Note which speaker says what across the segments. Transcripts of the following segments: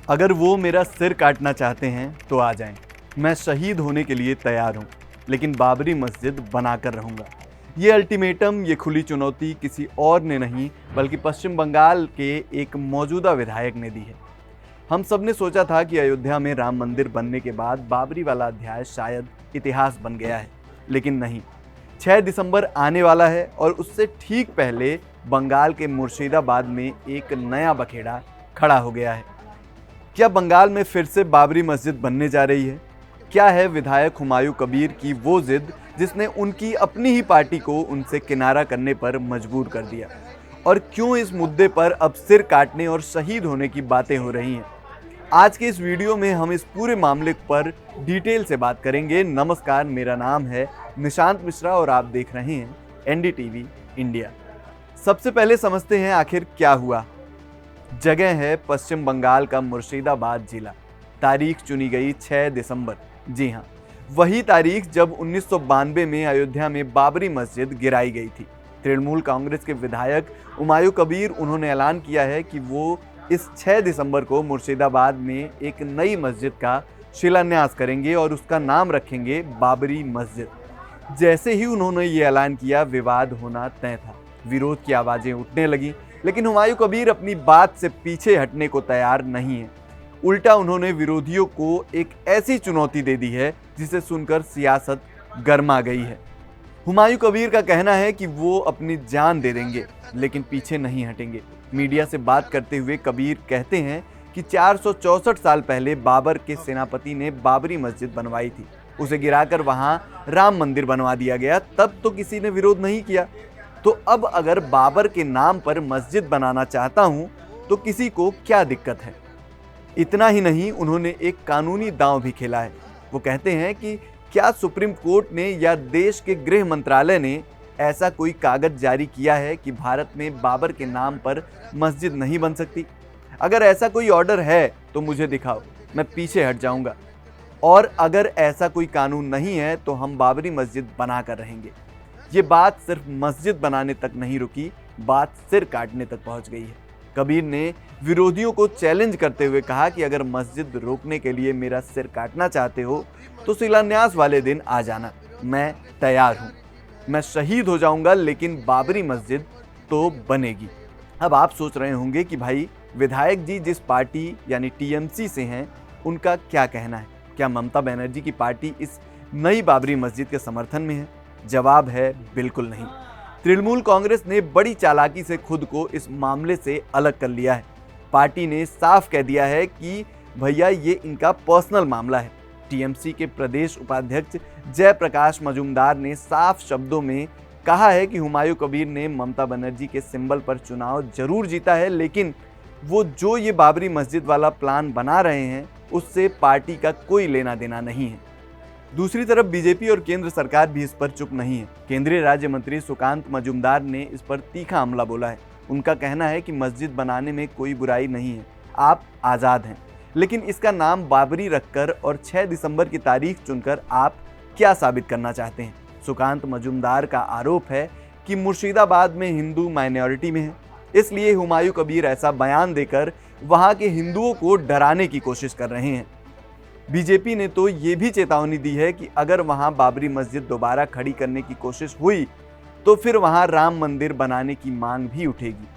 Speaker 1: अगर वो मेरा सिर काटना चाहते हैं तो आ जाएं। मैं शहीद होने के लिए तैयार हूं, लेकिन बाबरी मस्जिद बनाकर रहूंगा। ये अल्टीमेटम, ये खुली चुनौती किसी और ने नहीं बल्कि पश्चिम बंगाल के एक मौजूदा विधायक ने दी है। हम सब ने सोचा था कि अयोध्या में राम मंदिर बनने के बाद बाबरी वाला अध्याय शायद इतिहास बन गया है, लेकिन नहीं। 6 दिसंबर आने वाला है और उससे ठीक पहले बंगाल के मुर्शिदाबाद में एक नया बखेड़ा खड़ा हो गया है। क्या बंगाल में फिर से बाबरी मस्जिद बनने जा रही है? क्या है विधायक हुमायूं कबीर की वो जिद जिसने उनकी अपनी ही पार्टी को उनसे किनारा करने पर मजबूर कर दिया? और क्यों इस मुद्दे पर अब सिर काटने और शहीद होने की बातें हो रही हैं? आज के इस वीडियो में हम इस पूरे मामले पर डिटेल से बात करेंगे। नमस्कार, मेरा नाम है निशांत मिश्रा और आप देख रहे हैं एनडीटीवी इंडिया। सबसे पहले समझते हैं आखिर क्या हुआ। जगह है पश्चिम बंगाल का मुर्शिदाबाद जिला। तारीख चुनी गई 6 दिसंबर। जी हाँ, वही तारीख जब 1992 में अयोध्या में बाबरी मस्जिद गिराई गई थी। तृणमूल कांग्रेस के विधायक हुमायूं कबीर उन्होंने ऐलान किया है कि वो इस 6 दिसंबर को मुर्शिदाबाद में एक नई मस्जिद का शिलान्यास करेंगे और उसका नाम रखेंगे बाबरी मस्जिद। जैसे ही उन्होंने ये ऐलान किया, विवाद होना तय था। विरोध की आवाज़ें उठने लगी, लेकिन हुमायूं कबीर अपनी बात से पीछे हटने को तैयार नहीं है। उल्टा उन्होंने विरोधियों को एक ऐसी चुनौती दे दी है जिसे सुनकर सियासत गर्मा गई है। हुमायूं कबीर का कहना है कि वो अपनी जान दे देंगे लेकिन पीछे नहीं हटेंगे। मीडिया से बात करते हुए कबीर कहते हैं कि 464 साल पहले बाबर के सेनापति ने बाबरी मस्जिद बनवाई थी। उसे गिराकर वहां राम मंदिर बनवा दिया गया, तब तो किसी ने विरोध नहीं किया। तो अब अगर बाबर के नाम पर मस्जिद बनाना चाहता हूं तो किसी को क्या दिक्कत है? इतना ही नहीं, उन्होंने एक कानूनी दांव भी खेला है। वो कहते हैं कि क्या सुप्रीम कोर्ट ने या देश के गृह मंत्रालय ने ऐसा कोई कागज जारी किया है कि भारत में बाबर के नाम पर मस्जिद नहीं बन सकती? अगर ऐसा कोई ऑर्डर है तो मुझे दिखाओ, मैं पीछे हट जाऊंगा। और अगर ऐसा कोई कानून नहीं है तो हम बाबरी मस्जिद बना कर रहेंगे। ये बात सिर्फ मस्जिद बनाने तक नहीं रुकी, बात सिर काटने तक पहुंच गई है। कबीर ने विरोधियों को चैलेंज करते हुए कहा कि अगर मस्जिद रोकने के लिए मेरा सिर काटना चाहते हो तो शिलान्यास वाले दिन आ जाना, मैं तैयार हूं। मैं शहीद हो जाऊंगा लेकिन बाबरी मस्जिद तो बनेगी। अब आप सोच रहे होंगे कि भाई, विधायक जी जिस पार्टी यानी टीएमसी से हैं, उनका क्या कहना है? क्या ममता बनर्जी की पार्टी इस नई बाबरी मस्जिद के समर्थन में है? जवाब है बिल्कुल नहीं। तृणमूल कांग्रेस ने बड़ी चालाकी से खुद को इस मामले से अलग कर लिया है। पार्टी ने साफ कह दिया है कि भैया ये इनका पर्सनल मामला है। टीएमसी के प्रदेश उपाध्यक्ष जयप्रकाश मजूमदार ने साफ शब्दों में कहा है कि हुमायूं कबीर ने ममता बनर्जी के सिंबल पर चुनाव जरूर जीता है, लेकिन वो जो ये बाबरी मस्जिद वाला प्लान बना रहे हैं उससे पार्टी का कोई लेना देना नहीं है। दूसरी तरफ बीजेपी और केंद्र सरकार भी इस पर चुप नहीं है। केंद्रीय राज्य मंत्री सुकांत मजूमदार ने इस पर तीखा हमला बोला है। उनका कहना है कि मस्जिद बनाने में कोई बुराई नहीं है, आप आज़ाद हैं, लेकिन इसका नाम बाबरी रखकर और 6 दिसंबर की तारीख चुनकर आप क्या साबित करना चाहते हैं? सुकांत मजूमदार का आरोप है कि मुर्शिदाबाद में हिंदू माइनॉरिटी में है, इसलिए हुमायूं कबीर ऐसा बयान देकर वहाँ के हिंदुओं को डराने की कोशिश कर रहे हैं। बीजेपी ने तो ये भी चेतावनी दी है कि अगर वहां बाबरी मस्जिद दोबारा खड़ी करने की कोशिश हुई तो फिर वहां राम मंदिर बनाने की मांग भी उठेगी।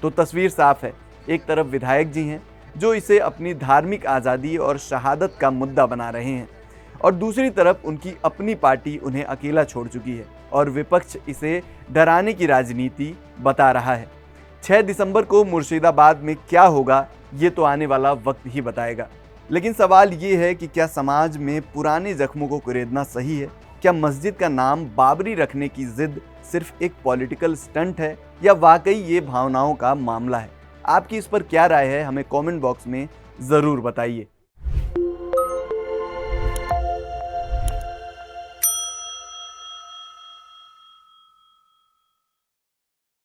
Speaker 1: तो तस्वीर साफ है, एक तरफ विधायक जी हैं जो इसे अपनी धार्मिक आज़ादी और शहादत का मुद्दा बना रहे हैं, और दूसरी तरफ उनकी अपनी पार्टी उन्हें अकेला छोड़ चुकी है और विपक्ष इसे डराने की राजनीति बता रहा है। 6 दिसंबर को मुर्शिदाबाद में क्या होगा ये तो आने वाला वक्त ही बताएगा। लेकिन सवाल ये है कि क्या समाज में पुराने जख्मों को कुरेदना सही है? क्या मस्जिद का नाम बाबरी रखने की जिद सिर्फ एक पॉलिटिकल स्टंट है या वाकई ये भावनाओं का मामला है? आपकी इस पर क्या राय है? हमें कमेंट बॉक्स में ज़रूर बताइए।